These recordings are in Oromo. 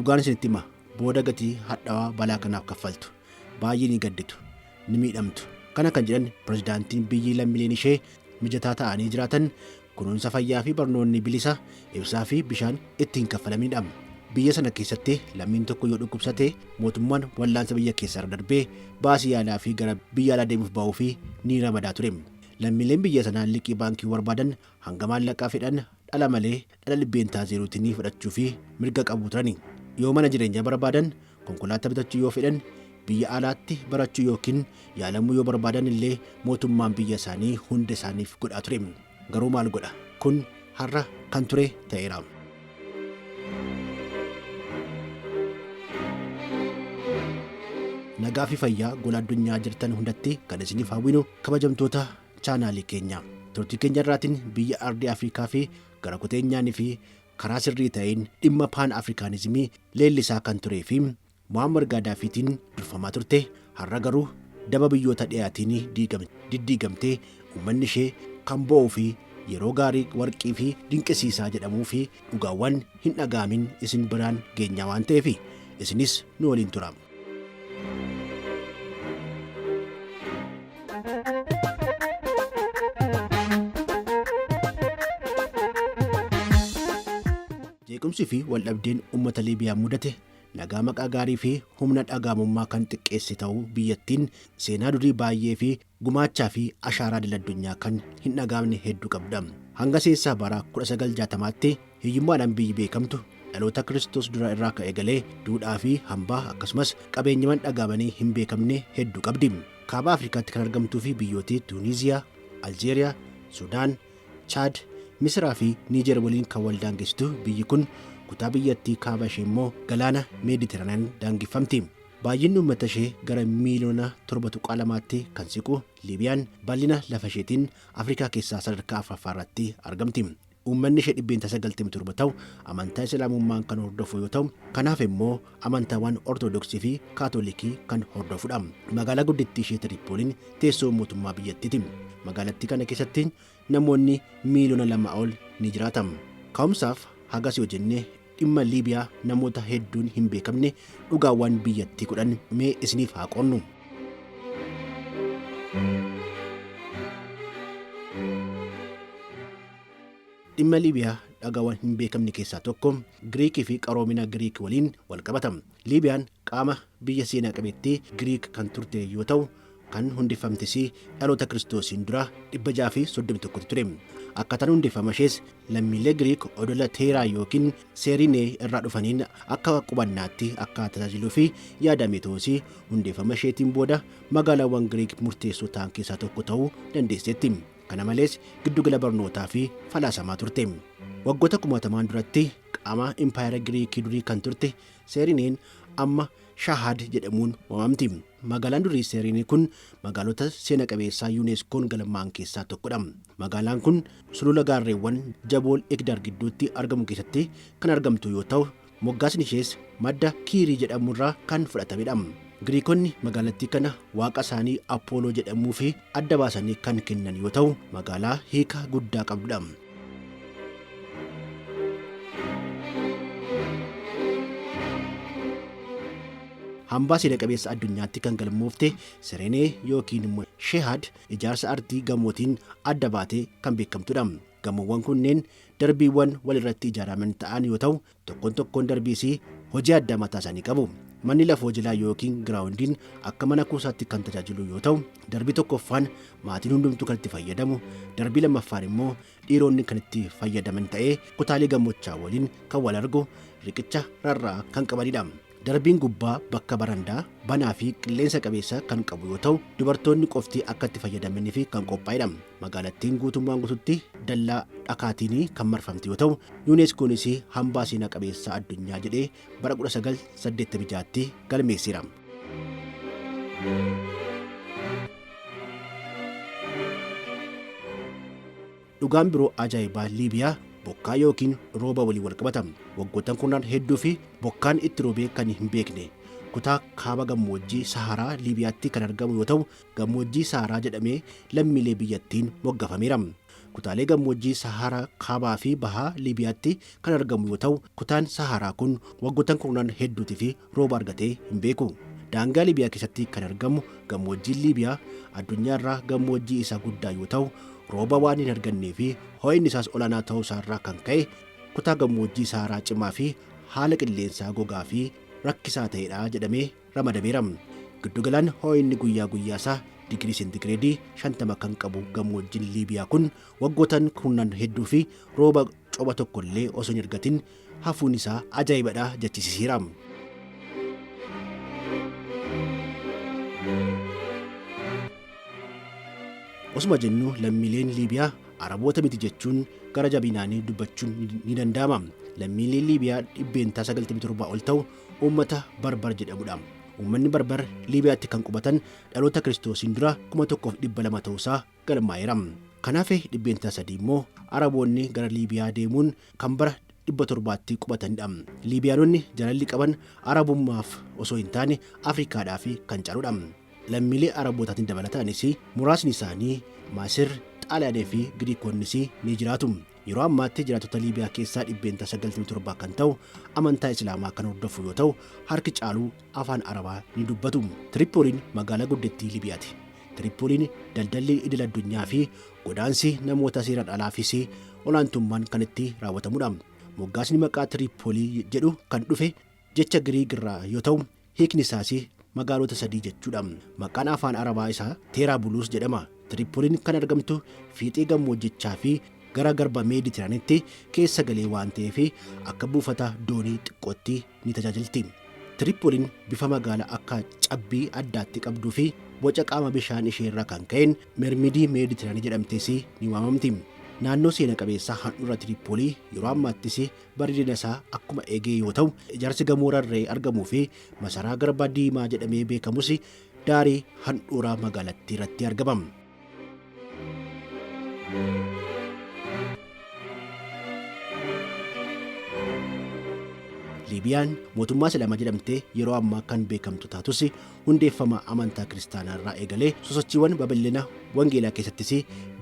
dhugaan isinitti hima booda gatii hadhaawaa balaa kanaaf kaffaltu. Baay'ee ni gadditu, ni miidhamtu. Kana kan jedhan pirezidaantiin biyyi lammiileen ishee mijataa ta'anii jiraatan kunuunsa fayyaa fi barnoonni bilisa, ibsaa fi bishaan ittiin kaffalamanidha. Biyya sana keessatti lammiin tokko yoo dhukkubsate mootummaan wallaansa biyya keessaa darbee baasii yaalaa fi gara biyya alaa deemuuf ba'uu fi ni ramadaa ture. Lammiileen biyya sanaa liqii baankii barbaadan hanga maallaqaa fedhan dhala malee dhala dhibbeentaa zeerootiin fudhachuu fi mirga qabu turani. Yoo mana jireenyaa barbaadan, konkolaataa bitachuu yoo fedhan, biyya alaatti barachuu yookiin yaalamuu yoo barbaadan illee mootummaan biyya isaanii hunda isaaniif godhaa ture. Garuu maal godha? Kun har'a kan ture ta'eera. Nagaa fi fayyaa gola addunyaa jirtan hundatti kan isiniif hawwinu kabajamtoota chaanaalii keenya. Turtii keenya irraatiin biyya ardii Afrikaa fi gara kuteenyaanii fi karaa sirrii ta'een dhimma paan afrikaanizimii leellisaa kan turee fi Muammar Gaddaafiitiin durfamaa turte har'a garuu daba biyyoota dhiyaatiin diddiigamtee uummanni ishee kan bo'uu fi yeroo gaarii warqii fi dinqisiisaa jedhamuu fi dhugaawwan hin dhaga'amin isin biraan geenyaa waan ta'eef isinis nu waliin tura. Jeequmsi fi waldhabdeen uummata Liibiyaa mudate nagaa maqaa gaarii fi humna dhagaamummaa kan xiqqeesse ta'uu biyyattiin seenaa durii baay'ee fi gumaachaa fi ashaaraa idil-addunyaa kan hin dhagaamne hedduu qabda. Hanga seensaa bara 1960tti hiyyummaadhaan biyyi beekamtu dhaloota Kiristoos dura irraa ka'ee galee duudhaa fi hambaa akkasumas qabeenyawwan dhagaamanii hin beekamne hedduu qabdi. Kaaba Afrikaatti kan argamtuu fi biyyooti Tuuniiziyaa, Aljeeriyaa, Sudaan, Chaad, Misiraa fi Niijer waliin kan wal daangeessitu biyyi kun kutaa biyyattii kaaba ishee immoo galaana meeditiraaniyaan daangeffamti. Baay'inni uummata ishee gara miiliyoona 7.2tti kan siqu Liibiyaan bal'ina lafa isheetiin Afrikaa keessaa sadarkaa afuraffaarratti argamti. Uummanni ishee 97 ta'u amantaa Islaamummaan kan hordofu yoo ta'u, kanaaf immoo amantaawwan Ortodoksii fi Kaatolikii kan hordofudha. Magaalaa guddittii ishee Tiripooliin teessoo mootummaa biyyattiiti. Magaalattii kana keessatti namoonni miiliyoona 2 ol ni jiraatu. Ka'umsaaf hagas yoo jenne dhimma Liibiyaa namoota hedduun hin beekamne dhugaawwan biyyattii 10 mee isiniif haa qoonnu. Dhimma Liibiyaa dhagaawwan hin beekamne keessaa tokko Giriikii fi qaroomina Giriik waliin wal qabata. Liibiyaan qaama biyya seenaa qabeettii Giriik kan turte yoo ta'u, kan hundeffamtes dhaloota Kiristoosiin dura 631 ture. Akkaataan hundeeffama ishees lammiilee Giriik odola Teeraa yookiin Seerinee irraa dhufaniin akka qubannaatti akka tajaajiluu fi yaadame ta'us hundeeffama isheetiin booda magaalaawwan Giriik murteessoo ta'an keessaa tokko ta'uu dandeesseetti. Kana malees giddugala barnootaa fi falaasamaa turte. Waggoota 1000 duratti qaama impaayera Giriikii durii kan turte Seerineen amma Shahad jedhamuun waamamti. Magaalaan durii Seerinee kun magaalota seena qabeessaa yuuneskoon galmaan keessaa tokkodha. Magaalaan kun sulula gaarreewwan Jabool Ekdar gidduutti argamu keessatti kan argamtu yoo ta'u, moggaasni ishees madda Kiirii jedhamurraa kan fudhatamedha. Giriikonni magaalattii kana waaqa isaanii Appooloo jedhamuu fi adda baasanii kan kennan yoo ta'u, magaalaa hiika guddaa qabdudha. Hambaa seena qabeessa addunyaatti kan galmoofte Seerinee yookiin immoo Shahad ijaarsa artii gamootiin adda baatee kan beekamtudha. Gamoowwan kunneen darbiiwwan walirratti ijaaraman ta'an yoo ta'u, tokkoon darbiis hojii adda mataa isaanii qabu. Manni lafoo jilaa yookiin giraawundiin akka mana kuusaatti kan tajaajilu yoo ta'u, darbii tokkoffaan maatiin hundumtuu kan itti fayyadamu, darbii lammaffaan immoo dhiironni kan itti fayyadaman ta'ee kutaalee gammochaa waliin kan wal argu riqicha rarraa kan qabanidha. Darbiin gubbaa bakka barandaa banaa fi qilleensa qabeessa kan qabu yoo ta'u, dubartoonni qofti akka itti fayyadamanii fi kan qophaa'edha. Magaalattiin guutummaan guututti dallaa dhakaatiin kan marfamte yoo ta'u, yuuneskoonis hambaa seenaa qabeessa addunyaa jedhee bara 1986tti galmeessiira. Dhugaan biroo ajaa'ibaa Liibiyaa bokkaa yookiin rooba waliin wal qabata. Waggoottan kunnaan hedduu fi bokkaan itti roobee kan hin beekne kutaa kaaba gammoojjii Saharaa Liibiyaatti kan argamu yoo ta'u, gammoojjii Saharaa jedhamee lammiilee biyyattiin moggaafameera. kutaalee gammoojjii Saharaa kaabaa fi bahaa Liibiyaatti kan argamu yoo ta'u, kutaan Saharaa kun waggoottan kurnan hedduutii fi rooba argatee hin beeku. Daangaa Liibiyaa keessatti kan argamu gammoojjiin Liibiyaa addunyaa irraa gammoojjii isa guddaa yoo ta'u, rooba waan hin argannee fi ho'inni isaas olaanaa ta'uu isaarraa kan ka'e kutaa gammoojjii Saharaa cimaa fi haala qilleensaa gogaa fi rakkisaa ta'edha jedhamee ramadameera. Giddugalaan ho'inni guyyaa guyyaa isaa digirii seentigireedii 50 kan qabu gammoojjiin Liibiyaa kun waggootan kurnan hedduu fi rooba coba tokkollee osoo hin argatin hafuun isaa ajaa'ibadha jechisiisiira. Osuma jennu lammiileen Liibiyaa Araboota miti jechuun gara jabinaanii dubbachuun ni danda'ama. Lammiileen Liibiyaa dhibbeentaa 97 ol ta'u uummata Barbar jedhamudha. Uummanni Barbar Liibiyaatti kan qubatan dhaloota Kiristoosiin dura 1200 ta'uusaa galmaa'eera. Kanaaf dhibbeentaa 3 immoo Araboonni gara Liibiyaa deemuun kan bara 700tti qubatanidha. Liibiyaanonni jaalalli qaban Arabummaaf osoo hin taane Afrikaadhaaf kan caaludha. Lammiilee Arabootaatiin dabalataanis muraasni isaanii Masir, Xaaliyaanii fi Giriikonnis ni jiraatu. Yeroo ammaatti jiraatota Liibiyaa keessaa dhibbeentaa 97 kan ta'u amantaa Islaamaa kan hordofu yoo ta'u, harki caaluu afaan Arabaa ni dubbatu. Tiripooliin magaalaa guddittii Liibiyaati. Tiripooliin daldalli idil addunyaa fi godaansi namoota seeraan alaafis olaantummaan kan itti raawwatamudha. Moggaasni maqaa Tiripoolii jedhu kan dhufe jecha Giriik irraa yoo ta'u, hiikni isaas magaalota 3 jechuudha. Maqaan afaan Arabaa isaa Teeraabuluus jedhama. Tiripooliin kan argamtu fiixee gammoojjichaa fi gara garba Meeditiraaniitti keessa galee waan ta'eef akka buufata doonii xiqqootti ni tajaajilti. Tiripooliin bifa magaalaa akka cabbii addaatti qabduu fi boca qaama bishaan ishee irraa kan ka'een Mermidii Meeditiraanii jedhamtees ni waamamti. Naannoo seena qabeessaa handhuura Tiripoolii yeroo ammaattis bareedina isaa akkuma eegee yoo ta'u, ijaarsi gamoo rarra'ee argamuu fi masaraa Garba Diimaa jedhamee beekamus daarii handhuura magaalattii irratti argama. Liibiyaan mootummaa Islaamaa jedhamtee yeroo ammaa kan beekamtu taatus hundeeffama amantaa kiristaanaa irraa eegalee sosochiiwwan babal'ina wangeelaa keessattis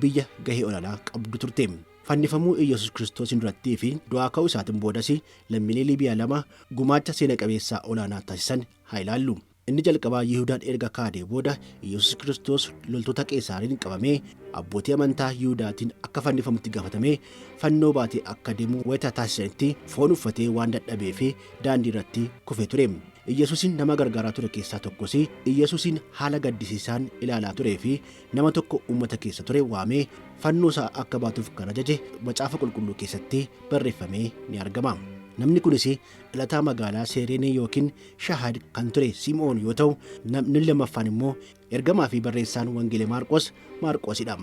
biyya gahee olaanaa qabdu turte. Fannifamuu Iyyasuus Kiristoosiin durattii fi du'aa ka'uu isaatiin boodas lammiilee Liibiyaa lama gumaacha seena qabeessaa olaanaa taasisan haa ilaallu. Inni jalqabaa Yihuudaan erga kaadee booda Iyyasuus Kiristoos loltoota Qeesaariin qabamee abbootii amantaa Yihuudaatiin akka fannifamutti gaafatamee fannoo baatee akka deemu wayita taasisanitti foon uffatee waan dadhabee fi daandii irratti kufee ture. Iyyasuusin nama gargaaraa ture keessaa tokkos Iyyasuusin haala gaddisiisaan ilaalaa turee fi nama tokko uummata keessa ture waamee fannoo isaa akka baatuuf kan ajaje macaafa qulqulluu keessatti barreeffamee ni argama. Namni kunis dhalataa magaalaa Seereenee yookiin Shahaad kan ture Simoon yoo ta'u, namni lammaffaan immoo ergamaa fi barreessaan Wangeelee Maarqoosidha.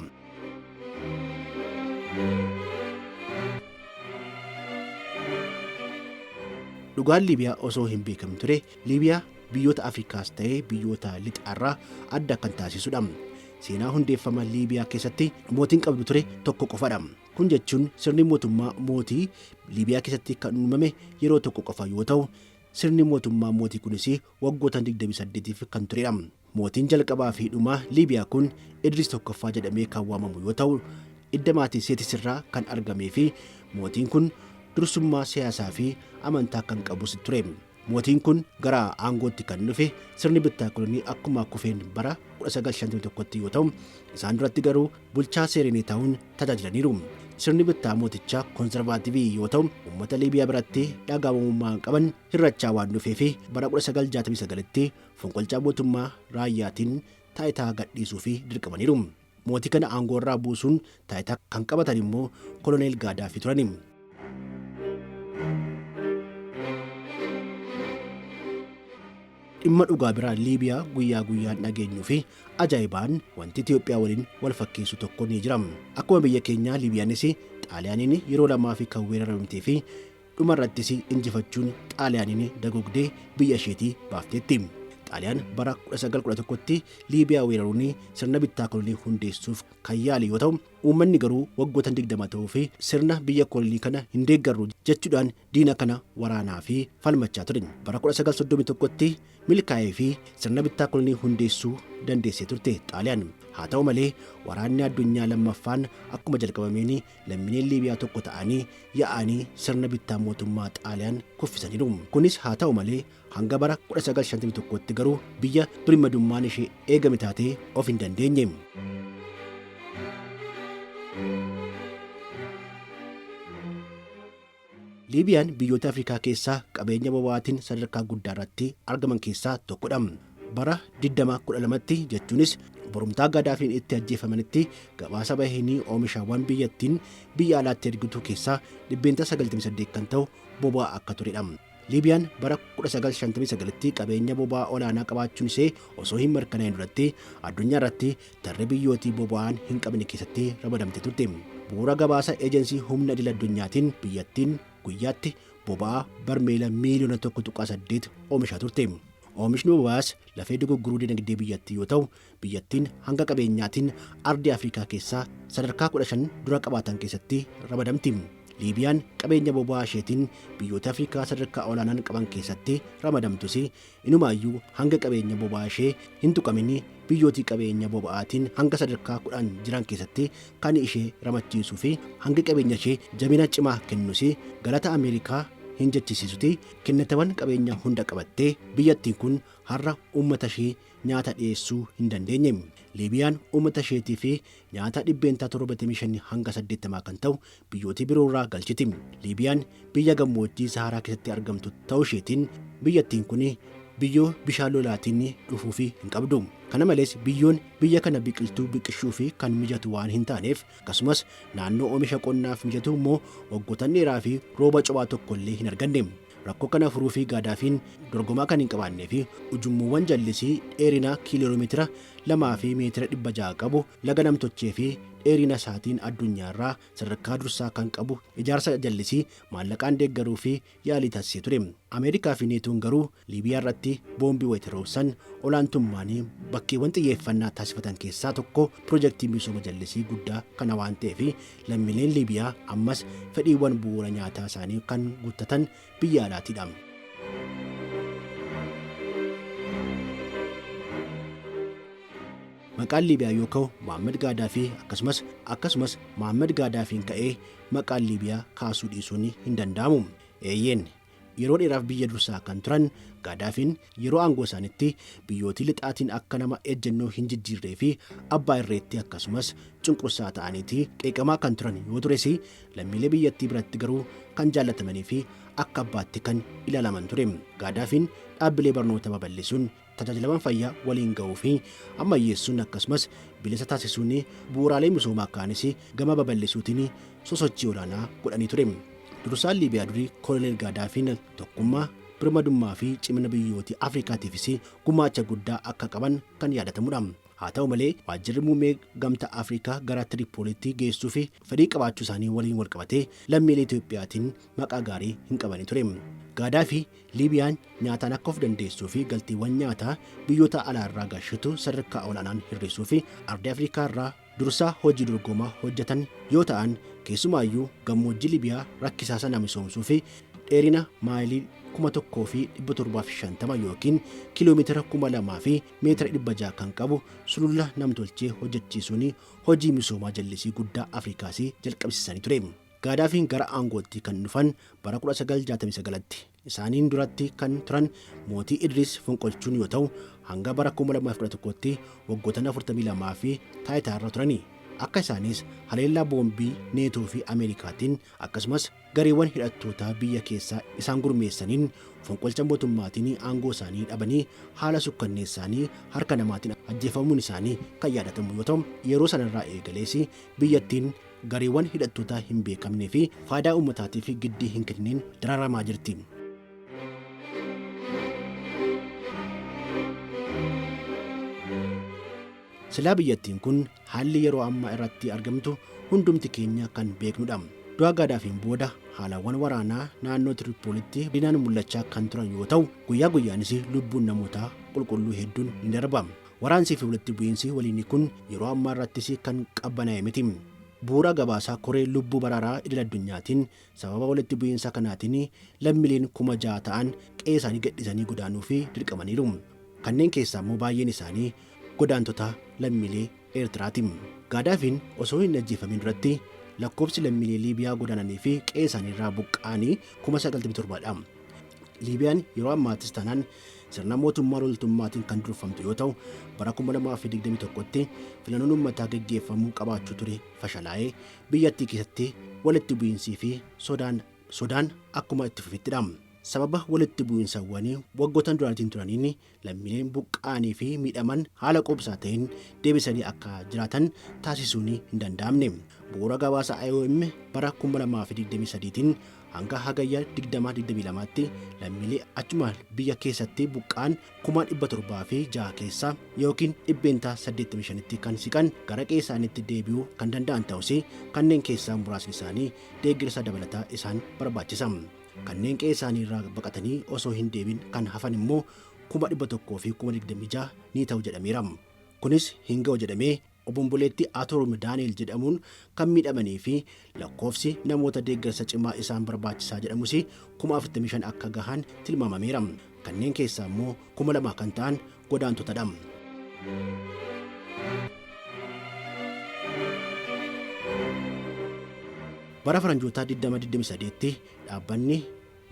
Dhugaan Liibiyaa osoo hin beekamin ture, Liibiyaa biyyoota Afrikaas ta'ee biyyoota lixaarraa adda kan taasisudha. Seenaa hundeeffama Liibiyaa keessatti mootiin qabdu ture tokko qofadha. Kun jechuun sirni mootummaa mootii Liibiyaa keessatti kan uumame yeroo tokko qofa yoo ta'u, sirni mootummaa mootii kunis waggoota 28 kan turedha. Mootiin jalqabaa fi dhumaa Liibiyaa kun Idris tokkoffaa jedhamee kan waamamu yoo ta'u, idda maatii Seetis irraa kan argamee fi mootiin kun dursummaa siyaasaa fi amantaa kan qabus ture. Mootiin kun gara aangootti kan dhufe sirni bittaa kolonii akkuma kufeen bara 1951 yoo ta'u, isaan duratti garuu bulchaa Seereenee ta'uun tajaajilaniiru. Sirni bittaa mootichaa konservaatiivii yoo ta'u, uummata Liibiyaa biratti dhaga'amummaa qaban hirrachaa waan dhufee fi bara 1969tti fonqolchaa mootummaa raayyaatiin taayitaa gadhiisuu fi dirqamaniiru. Mootii kana aangoo irraa buusuun taayitaa kan qabatan immoo koloneel Gaadaafi turani. Dhimma dhugaa biraa Liibiyaa guyyaa guyyaan dhageenyuu fi ajaa'ibaan wanti Itoophiyaa waliin wal fakkeessu tokko ni jira. Akkuma biyya keenyaa Liibiyaanis Xaaliyaaniin yeroo lamaa fi kan weeraramtee fi dhuma irrattis injifachuun Xaaliyaaniin dagogdee biyya isheetii baafteetti. Xaaliyaan bara 1911tti Liibiyaa weeraruun sirna bittaa kolonii hundeessuuf kan yaale yoo ta'u, uummanni garuu waggoota 20 ta'uu fi sirna biyya kolonii kana hin deeggarru jechuudhaan diina kana waraanaa fi falmachaa ture. Bara 1931tti milkaa'ee fi sirna bittaa kolonii hundeessuu dandeessee turte Xaaliyaan. Haa ta'u malee waraanni addunyaa lammaffaan akkuma jalqabameen lammiileen Liibiyaa tokko ta'anii yaa'anii sirna bittaa mootummaa Xaaliyaan kuffisaniiru. Kunis haa ta'u malee hanga bara 1951tti garuu biyya birmadummaan ishee eegame taatee of hin dandeenye. Liibiyaan biyyoota Afrikaa keessaa qabeenya boba'aatiin sadarkaa guddaa irratti argaman keessaa tokkodha. Bara 2012tti jechuunis borumtaa Gaddaafiin itti ajjeefamanitti gabaasa baheenii oomishaawwan biyyattiin biyya alaatti ergitu keessaa 98% kan ta'u boba'aa akka turedha. Liibiyaan bara 1959tti qabeenya boba'aa olaanaa qabaachuun ishee osoo hin mirkanaa'in duratti addunyaa irratti tarree biyyootii boba'aan hin qabne keessatti ramadamte turte. Bu'uura gabaasa eejensii humna idil addunyaatiin biyyattiin guyyaatti boba'aa barmeela miiliyoona 1.8 oomishaa turte. Oomishni boba'aas lafee dogoggoruu dinagdee biyyattii yoo ta'u, biyyattiin hanga qabeenyaatiin ardii Afrikaa keessaa sadarkaa 15 dura qabaatan keessatti ramadamti. Liibiyaan qabeenya boba'aa isheetiin biyyoota Afrikaa sadarkaa olaanaan qaban keessatti ramadamtus inumaayyuu hanga qabeenya boba'aa ishee hin tuqamin biyyootii qabeenya boba'aatiin hanga sadarkaa 10 jiran keessatti kan ishee ramachiisuu fi hanga qabeenya ishee jabina cimaa kennus galata Ameerikaa hin jechisiisuti. Kennatawwan qabeenya hunda qabattee biyyattiin kun har'a uummata ishee nyaata dhiyeessuu hin dandeenye. Liibiyaan uummata isheetii fi nyaata 75 hanga 80 kan ta'u biyyootii biroo irraa galchiti. Liibiyaan biyya gammoojjii Saharaa keessatti argamtu ta'uu isheetiin biyyattiin kun biyyoo bishaan lolaatiin dhufuu fi hin qabdu. Kana malees biyyoon biyya kana biqiltuu biqilchuu fi kan mijatu waan hin taaneef akkasumas naannoo oomisha qonnaaf mijatu immoo waggoota dheeraa fi rooba cophaa tokko illee hin arganne. Rakkoo kana furuu fi Gaddaafiin dorgomaa kan hin qabaannee fi ujummoowwan jallisii dheerina kiiloomeetira 2 fi meetira 600 qabu laga namtochee fi dheerina isaatiin addunyaa irraa sadarkaa dursaa kan qabu ijaarsa jallisii maallaqaan deeggaruu fi yaalii taasisee ture. Ameerikaa fi Neetoon garuu Liibiyaa irratti boombii wayitaroofsan olaantummaan bakkeewwan xiyyeeffannaa taasifatan keessaa tokko piroojeektii misooma jallisii guddaa kana waan ta'eef lammiileen Liibiyaa ammas fedhiiwwan bu'uura nyaataa isaanii kan guuttatan biyya alaatiidha. Maqaan Liibiyaa yoo ka'u Mohaammed Gaddaafi akkasumas Mohaammed Gaddaafiin ka'ee maqaan Liibiyaa kaasuu dhiisuun hin danda'amu. Eeyyeen yeroo dheeraaf biyya dursaa kan turan Gaddaafiin yeroo aangoo isaaniitti biyyootii lixaatiin akka nama ejjennoo hin jijjiirree fi abbaa irreetti akkasumas cunqursaa ta'aniiti qeeqamaa kan turan yoo tures lammiilee biyyattii biratti garuu kan jaallatamanii fi akka abbaatti kan ilaalaman ture. Gaddaafiin dhaabbilee barnoota babal'isuun tajaajilawwan fayyaa waliin ga'uu fi ammayyeessuun akkasumas bilisa taasisuun bu'uuraalee misoomaa kaanis gama babal'isuutiin sosochii olaanaa godhanii ture. Dursaan Liibiyaa durii Kooloneel Gaddaafiin tokkummaa birmadummaa fi cimina biyyootii Afrikaatiifis gumaacha guddaa akka qaban kan yaadatamudha. Haa ta'u malee waajjirri muummee gamtaa Afrikaa gara Tiripooliitti geessuu fi fedhii qabaachuu isaanii waliin walqabatee lammiilee Itoophiyaatiin maqaa gaarii hin qabani ture. Gaddaafi Liibiyaan nyaataan akka of dandeessuu fi galtiiwwan nyaataa biyyoota alaarraa gashitu sadarkaa olaanaan hir'isuu fi ardii Afrikaa irraa dursaa hojii dorgomaa hojjetan yoo ta'an keessumaayyuu gammoojjii Liibiyaa rakkisaa sana misoomsuu fi dheerina maayilii 1,750 yookiin kiiloomeetira 2,000 fi meetira 600 kan qabu sulula namtolchee hojjechiisuun hojii misoomaa jallisii guddaa Afrikaas jalqabsiisanii ture. Gaddaafiin gara aangootti kan dhufan bara 1969tti. Isaaniin duratti kan turan mootii Idris fonqolchuun yoo ta'u hanga bara 2011tti waggoota 42 fi taayitaa irra turani. Akka isaanis haleellaa boombii Neetoo fi Ameerikaatiin akkasumas gareewwan hidhattootaa biyya keessaa isaan gurmeessaniin fonqolcha mootummaatiin aangoo isaanii dhabanii haala sukkanneessaanii harka namaatiin ajjeefamuun isaanii kan yaadatamu yoo ta'u yeroo sanarraa eegalees biyyattiin gareewwan hidhattootaa hin beekamnee fi faayidaa uummataatiif giddii hin kenneen dararamaa jirti. Silaa biyyattiin kun haalli yeroo ammaa irratti argamtu hundumti keenya kan beeknudha. Du'a Gaddaafiin booda haalawwan waraanaa naannoo Tiripooliitti dinaan mul'achaa kan turan yoo ta'u guyyaa guyyaanis lubbuun namootaa qulqulluu hedduun ni darba. Waraansii fi walitti bu'iinsi waliinii kun yeroo ammaa irrattis kan qabbanaa'e miti. Bu'uura gabaasaa koree lubbuu baraaraa idil addunyaatiin sababa walitti bu'iinsa kanaatiin lammiileen 6,000 ta'an qe'ee isaanii gadhiisanii godaanuu fi dirqamaniiru. Kanneen keessaa immoo baay'een isaanii godaantota lammiilee Eertiraati. Gaadaafiin osoo hin ajjeefamin duratti lakkoofsi lammiilee Liibiyaa godaananii fi qe'ee isaaniirraa buqqa'anii 97,000dha. Liibiyaan yeroo ammaattis taanaan sirna mootummaa loltummaatiin kan durfamtu yoo ta'u bara 2021tti filannoon uummataa gaggeeffamuu qabaachuu ture fashalaa'ee biyyattii keessatti walitti bu'iinsii fi sodaan akkuma itti fufettidha. Sababa walitti bu'iinsawwanii waggootan duraatiin turaniin lammiileen buqqa'anii fi miidhaman haala qubsaa ta'een deebisanii akka jiraatan taasisuun hin danda'amne. Bu'uura gabaasa IOM bara 2023tiin hanga hagayya 2022tti lammiilee achuma biyya keessatti buqqa'an 706 keessaa yookiin 85%tti kan siqan gara qe'ee isaaniitti deebi'uu kan danda'an ta'us kanneen keessaa muraasni isaanii deeggarsa dabalataa isaan barbaachisa. Kanneen qe'ee isaanii irraa baqatanii osoo hin deebin kan hafan immoo 126 ni ta'u jedhameera. Kunis hin ga'u jedhamee obomboleetti Atoorum Daani'el jedhamuun kan miidhamanii fi lakkoofsi namoota deeggarsa cimaa isaan barbaachisaa jedhamus 45,000 akka gahan tilmaamameera. Kanneen keessaa immoo 2,000 kan ta'an godaantotadha. Bara faranjoota 2023tti dhaabbanni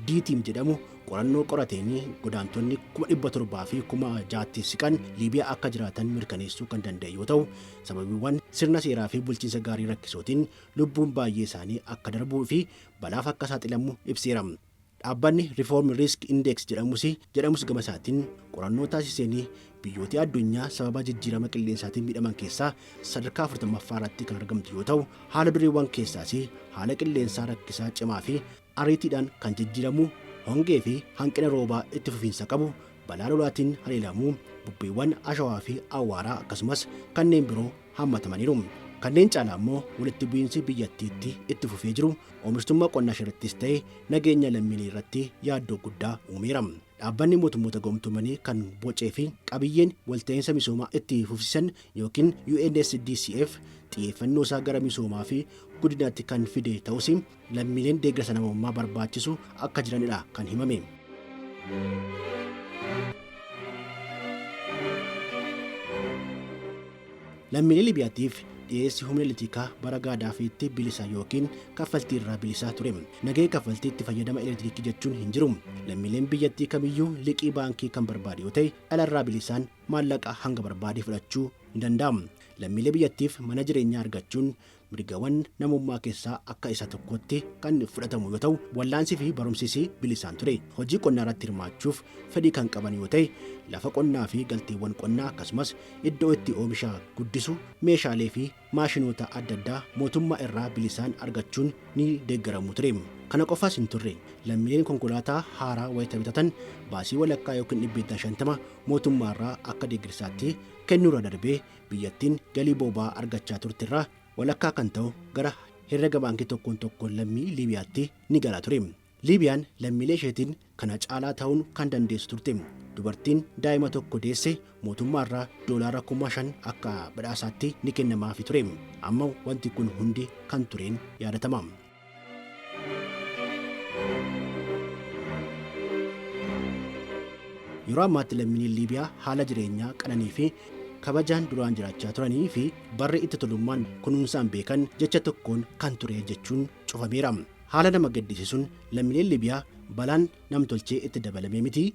D-Team jedhamu qorannoo qorateen godaantonni 700,000 fi 6,000 siqan Liibiyaa akka jiraatan mirkaneessuu kan danda'e yoo ta'u sababiiwwan sirna seeraa fi bulchiinsa gaarii rakkisootiin lubbuun baay'ee isaanii akka darbuu fi balaaf akka saaxilamu ibseera. Dhaabbanni Reform Risk Index jedhamus gama isaatiin qorannoo taasiseen biyyoota addunyaa sababa jijjiirama qilleensaatiin miidhaman keessaa sadarkaa 40ffaa irratti kan argamtu yoo ta'u haala duriiwwan keessaas haala qilleensaa rakkisaa cimaa fi ariitiidhaan kan jijjiiramu hongee fi hanqina roobaa itti fufiinsa qabu balaa lolaatiin haleelamuu bubbeewwan ashawaa fi awwaaraa akkasumas kanneen biroo hammatamaniiru. Kanneen caalaa immoo walitti bu'iinsi biyyattiitti itti fufee jiru oomishtummaa qonnaa irrattis ta'e nageenya lammiilee irratti yaaddoo guddaa uumeera. Dhaabbanni mootummoota gamtoomanii kan bocee fi qabiyyeen walta'iinsa misoomaa itti fufsiisan yookiin UNSDCF xiyyeeffannoo isaa gara misoomaa fi guddinaatti kan fide ta'us lammiileen deeggarsa namummaa barbaachisu akka jiranidha kan himame. Lammiilee Liibiyaatiif dhiyeessi humna elektirikaa bara Gaadaafiitti bilisa yookiin kaffaltii irraa bilisaa ture. Nagahee kaffaltii itti fayyadama elektirikii jechuun hin jiru. Lammiileen biyyattii kamiyyuu liqii baankii kan barbaade yoo ta'e dhalarraa bilisaan maallaqa hanga barbaade fudhachuu hin danda'amu. Lammiilee biyyattiif mana jireenyaa argachuun mirgawwan namummaa keessaa akka isa tokkotti kan fudhatamu yoo ta'u wallaansii fi barumsis bilisaan ture. Hojii qonnaa irratti hirmaachuuf fedhii kan qaban yoo ta'e lafa qonnaa fi galteewwan qonnaa akkasumas iddoo itti oomisha guddisu meeshaalee fi maashinoota adda addaa mootummaa irraa bilisaan argachuun ni deeggaramu ture. Kana qofaas hin turre lammiileen konkolaataa haaraa wayita bitatan baasii walakkaa yookiin 150 mootummaa irraa akka deeggarsaatti kennuurra darbee biyyattiin galii boba'aa argachaa turtirraa walakkaa kan ta'u gara herrega baankii tokkoon lammii Liibiyaatti ni gala ture. Liibiyaan lammiilee isheetiin kana caalaa ta'uun kan dandeessu turte. Dubartiin daa'ima tokko deesse mootummaa irraa doolaara 5,000 akka badhaasaatti ni kennamaafi ture. Amma wanti kun hundi kan tureen yaadatama. Yeroo ammaatti lammiileen Liibiyaa haala jireenyaa qananii fi kabajaan duraan jiraachaa turanii fi barri itti tolummaan kunuunsaan beekan jecha tokkoon kan ture jechuun cufameera. Haala nama gaddisiisuun lammiileen Liibiyaa balaan namtolchee itti dabalamee miti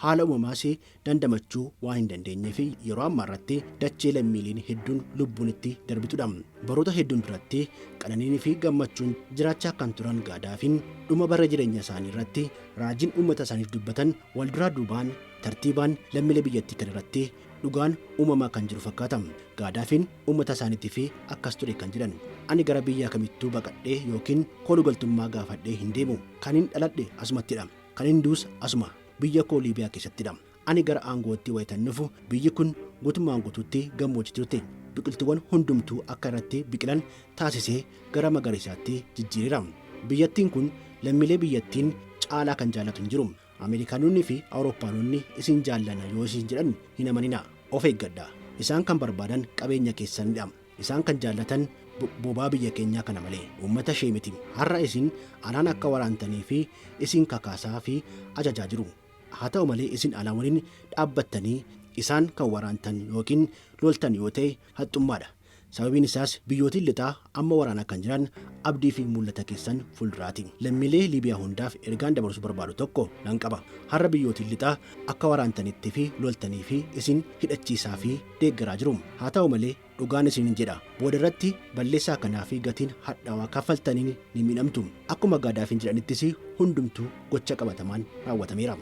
haala uumamaas dandamachuu waan hin dandeenyeef yeroo ammaa irratti dachee lammiileen hedduun lubbuun itti darbitudha. Baroota hedduun duratti qananiin fi gammachuun jiraachaa kan turan Gaadaafiin dhuma bara jireenya isaanii irratti raajiin uummata isaaniif dubbatan wal duraa duubaan tartiibaan lammiilee biyyattii kan irratti dhugaan uumamaa kan jiru fakkaata. Gaadaafiin uummata isaaniitiif akkas ture kan jedhan ani gara biyya kamittuu baqadhee yookiin kolugaltummaa gaafadhee hin deemu. Kan hin dhaladhe asumattidha. Kan hin duus asuma biyya koo Liibiyaa keessattidha. Ani gara aangootti wayitan dhufu biyyi kun guutummaan guutuutti gammoojjii turte. Biqiltuuwwan hundumtuu akka irratti biqilan taasisee gara magariisaatti jijjiireera. Biyyattiin kun lammiilee biyyattiin caalaa kan jaallatu hin jiru. Ameerikaanonni fi Awurooppaanonni isin jaallana yoo isin jedhan hin amanina. Of eeggadhaa. Isaan kan barbaadan qabeenya keessanidha. Isaan kan jaallatan bobaa biyya keenyaa kana malee uummata ishee miti. Har'a isin anaan akka waraantanii fi isin kakaasaa fi ajajaa jiru. Haa ta'u malee isin alaa waliin dhaabbattanii isaan kan waraantan yookiin loltan yoo ta'e haxxummaadha. Sababiin isaas biyyootiin lixaa amma waraanaa kan jiran abdii fi mul'ata keessan fuulduraati. Lammiilee Liibiyaa hundaaf ergaan dabarsuu barbaadu tokko nan qaba. Har'a biyyootiin lixaa akka waraantanitti fi loltanii fi isin hidhachiisaa fi deeggaraa jiru. Haa ta'u malee dhugaan isin jedha. Booda irratti balleessaa kanaa fi gatiin hadhaawaa kaffaltaniin ni miidhamtu. Akkuma Gaadafiin jedhanittis hundumtuu gocha qabatamaan raawwatameera.